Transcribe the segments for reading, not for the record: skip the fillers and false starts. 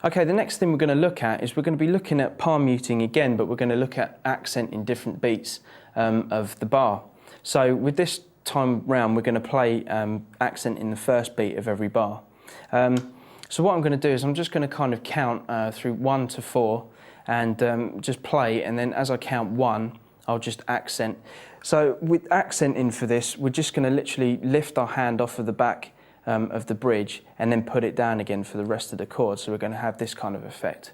Okay, the next thing we're going to look at is we're going to be looking at palm muting again, but we're going to look at accent in different beats of the bar. So with this time round, we're going to play accent in the first beat of every bar. So what I'm going to do is I'm just going to kind of count through 1 to 4 and just play, and then as I count 1, I'll just accent. So with accenting for this, we're just going to literally lift our hand off of the back of the bridge and then put it down again for the rest of the chord. So we're going to have this kind of effect.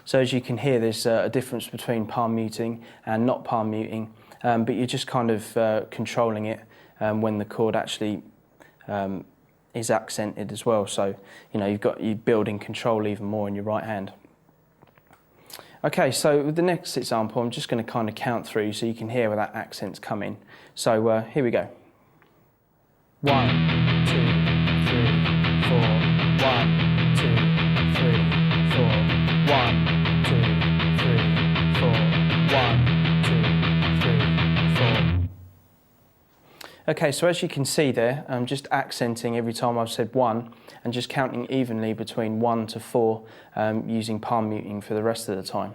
So as you can hear, there's a difference between palm muting and not palm muting, but you're just kind of controlling it when the chord actually is accented as well. So you're building control even more in your right hand. Okay, so with the next example, I'm just going to kind of count through so you can hear where that accent's coming. So here we go. 1, 2, 3, 4. 1, 2, 3, 4. 1, 2, 3, 4. 1, 2, 3, 4. Okay, so as you can see there, I'm just accenting every time I've said 1 and just counting evenly between 1 to 4 using palm muting for the rest of the time.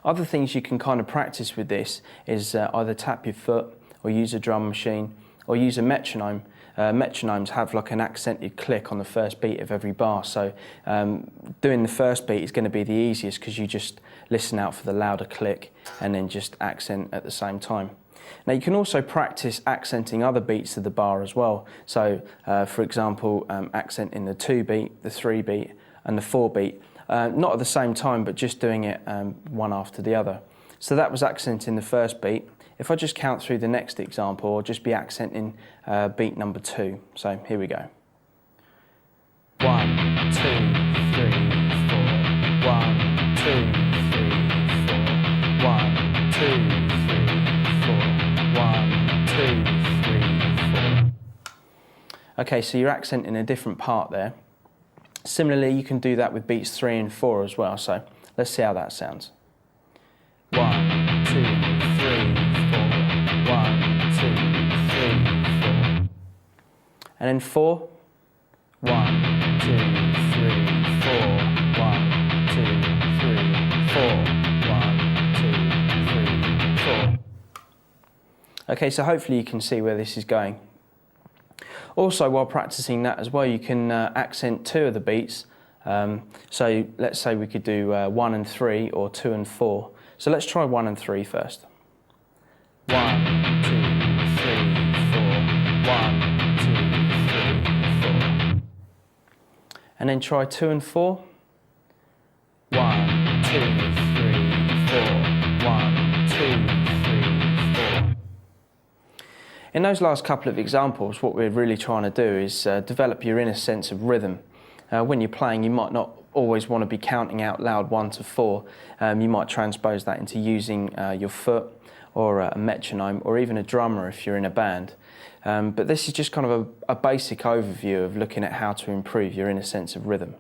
Other things you can kind of practice with this is either tap your foot or use a drum machine or use a metronome. Metronomes have like an accented click on the first beat of every bar, so doing the first beat is going to be the easiest because you just listen out for the louder click and then just accent at the same time. Now you can also practice accenting other beats of the bar as well. So for example, accenting the 2 beat, the 3 beat and the 4 beat, not at the same time but just doing it one after the other. So that was accenting the first beat. If I just count through the next example, I'll just be accenting beat number 2. So here we go. 1, 2, 3, 4. 1, 2, 3, 4. 1, 2, 3, 4. 1, 2, 3, 4. Okay, so you're accenting a different part there. Similarly, you can do that with beats 3 and 4 as well. So let's see how that sounds. 1, 2, 3, 4. 1, 2, 3, 4. And then 4. 1, 2, 3, 4. 1, 2, 3, 4. 1, 2, 3, 4. Okay, so hopefully you can see where this is going. Also, while practicing that as well, you can accent 2 of the beats. So let's say we could do 1 and 3 or 2 and 4. So let's try 1 and 3 first. 1, 2, 3, 4. 1, 2, 3, 4. And then try 2 and 4. 1, 2, 3, 4. 1, 2, 3, 4. In those last couple of examples, what we're really trying to do is develop your inner sense of rhythm. When you're playing, you might not always want to be counting out loud 1 to 4. You might transpose that into using your foot or a metronome or even a drummer if you're in a band. But this is just kind of a basic overview of looking at how to improve your inner sense of rhythm.